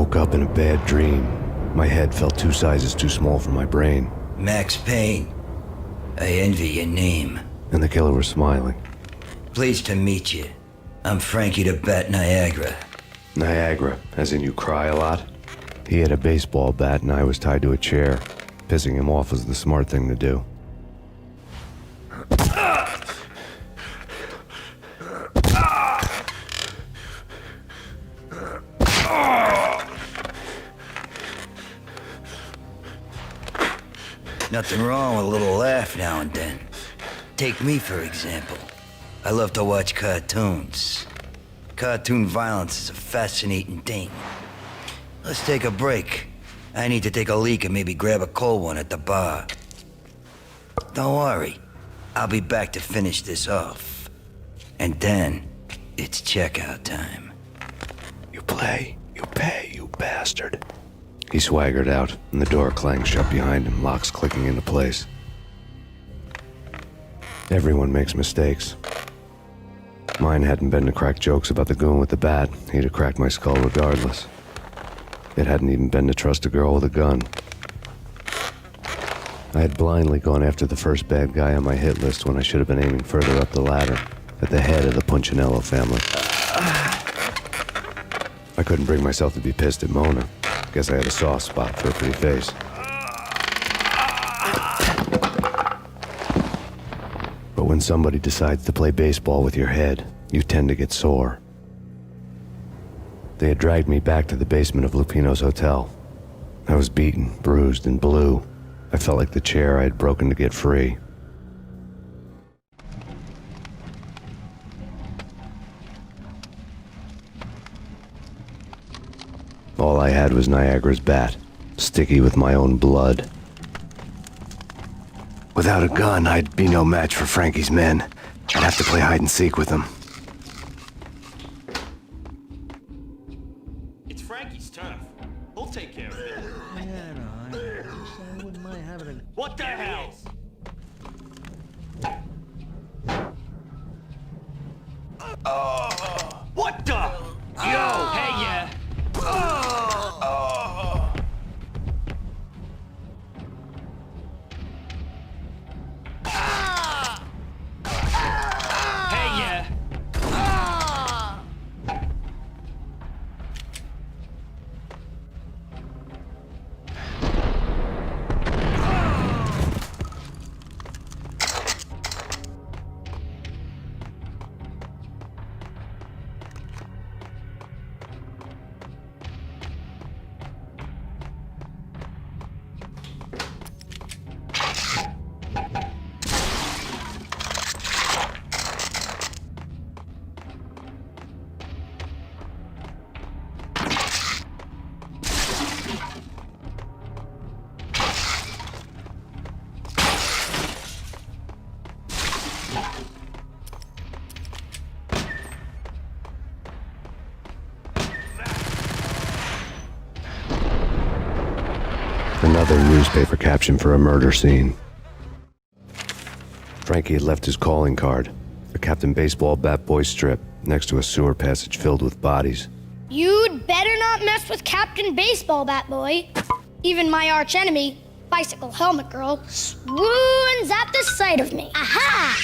woke up in a bad dream. My head felt 2 sizes too small for my brain. Max Payne. I envy your name. And the killer was smiling. Pleased to meet you. I'm Frankie the Bat Niagara. Niagara, as in you cry a lot? He had a baseball bat and I was tied to a chair. Pissing him off was the smart thing to do. Nothing wrong with a little laugh now and then. Take me, for example. I love to watch cartoons. Cartoon violence is a fascinating thing. Let's take a break. I need to take a leak and maybe grab a cold one at the bar. Don't worry. I'll be back to finish this off. And then, it's checkout time. You play, you pay, you bastard. He swaggered out, and the door clanged shut behind him, locks clicking into place. Everyone makes mistakes. Mine hadn't been to crack jokes about the goon with the bat. He'd have cracked my skull regardless. It hadn't even been to trust a girl with a gun. I had blindly gone after the first bad guy on my hit list when I should have been aiming further up the ladder, at the head of the Punchinello family. I couldn't bring myself to be pissed at Mona. Guess I had a soft spot for a pretty face. But when somebody decides to play baseball with your head, you tend to get sore. They had dragged me back to the basement of Lupino's hotel. I was beaten, bruised, and blue. I felt like the chair I had broken to get free. All I had was Niagara's bat, sticky with my own blood. Without a gun, I'd be no match for Frankie's men. I'd have to play hide and seek with them. It's Frankie's turf. We'll take care of it. Yeah, no, I wouldn't mind having a... What the hell? What the? Yo, hey, yeah. Hey, yeah. Another newspaper caption for a murder scene. Frankie had left his calling card, a Captain Baseball Bat Boy strip, next to a sewer passage filled with bodies. You'd better not mess with Captain Baseball Bat Boy. Even my archenemy, Bicycle Helmet Girl, swoons at the sight of me. Aha!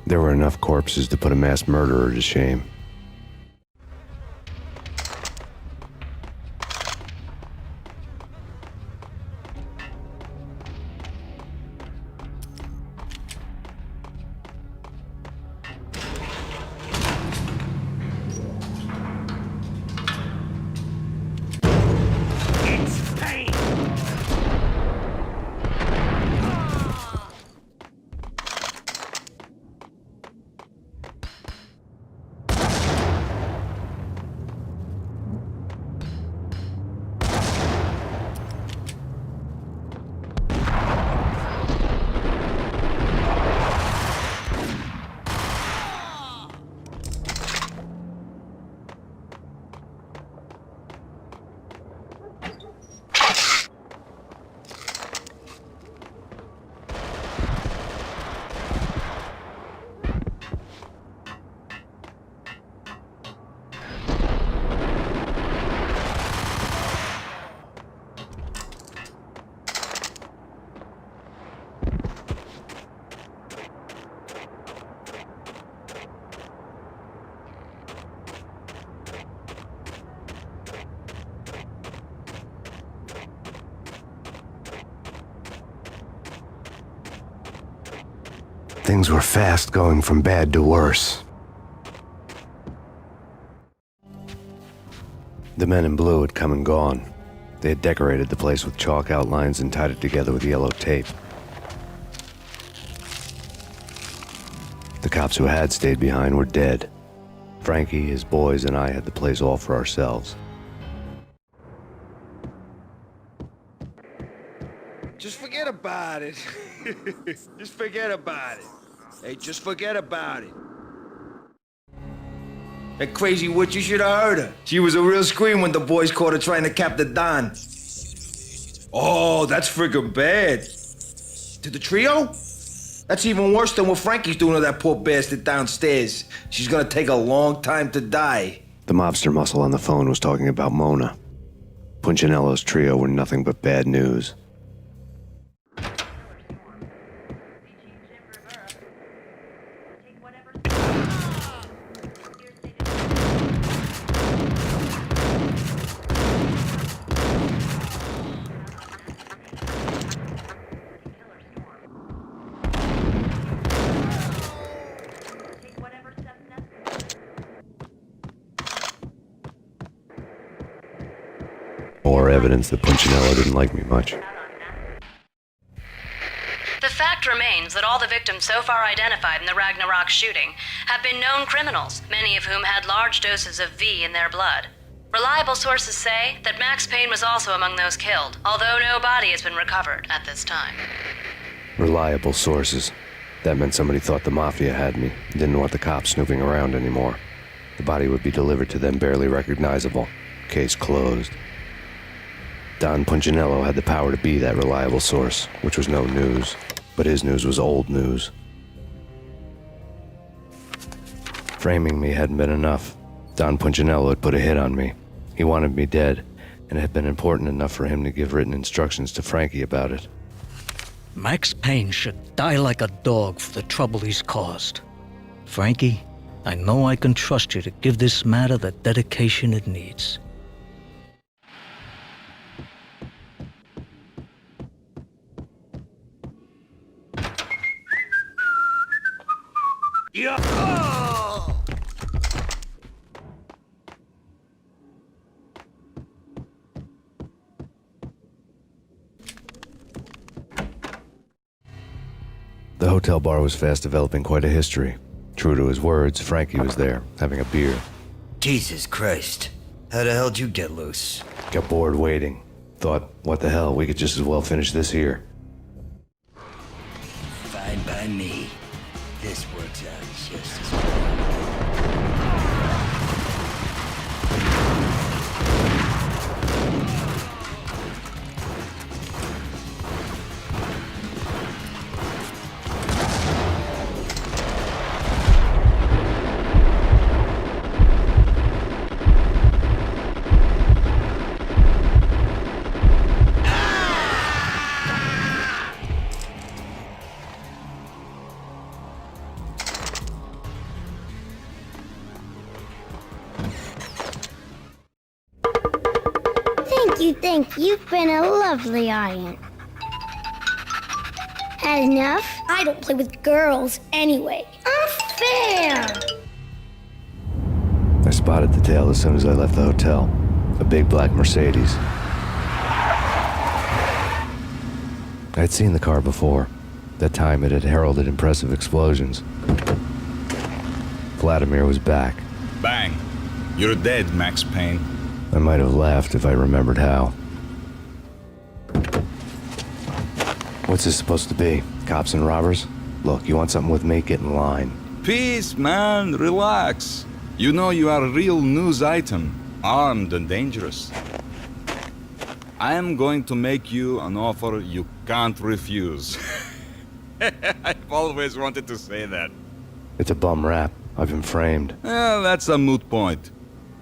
There were enough corpses to put a mass murderer to shame. It's Payne. Things were fast going from bad to worse. The men in blue had come and gone. They had decorated the place with chalk outlines and tied it together with yellow tape. The cops who had stayed behind were dead. Frankie, his boys, and I had the place all for ourselves. Just forget about it. Just forget about it. Hey, just forget about it. That crazy witch, you should have heard her. She was a real scream when the boys caught her trying to cap the Don. Oh, that's friggin' bad. To the trio? That's even worse than what Frankie's doing to that poor bastard downstairs. She's gonna take a long time to die. The mobster muscle on the phone was talking about Mona. Punchinello's trio were nothing but bad news. More evidence that Punchinello didn't like me much. The fact remains that all the victims so far identified in the Ragnarok shooting have been known criminals, many of whom had large doses of V in their blood. Reliable sources say that Max Payne was also among those killed, although no body has been recovered at this time. Reliable sources. That meant somebody thought the Mafia had me, and didn't want the cops snooping around anymore. The body would be delivered to them barely recognizable. Case closed. Don Punchinello had the power to be that reliable source, which was no news, but his news was old news. Framing me hadn't been enough. Don Punchinello had put a hit on me. He wanted me dead, and it had been important enough for him to give written instructions to Frankie about it. Max Payne should die like a dog for the trouble he's caused. Frankie, I know I can trust you to give this matter the dedication it needs. Yeah. Oh! The hotel bar was fast developing quite a history. True to his words, Frankie was there, having a beer. Jesus Christ. How the hell'd you get loose? Got bored waiting. Thought, what the hell, we could just as well finish this here. Fine by me. This works out just as well. Thank you. You've been a lovely aunt. Had enough? I don't play with girls anyway. Unfair! I spotted the tail as soon as I left the hotel. A big black Mercedes. I'd seen the car before. That time it had heralded impressive explosions. Vladimir was back. Bang. You're dead, Max Payne. I might have laughed if I remembered how. What's this supposed to be? Cops and robbers? Look, you want something with me? Get in line. Peace, man. Relax. You know you are a real news item. Armed and dangerous. I am going to make you an offer you can't refuse. I've always wanted to say that. It's a bum rap. I've been framed. Well, that's a moot point.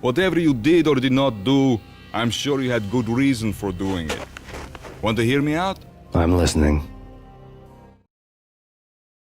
Whatever you did or did not do, I'm sure you had good reason for doing it. Want to hear me out? I'm listening.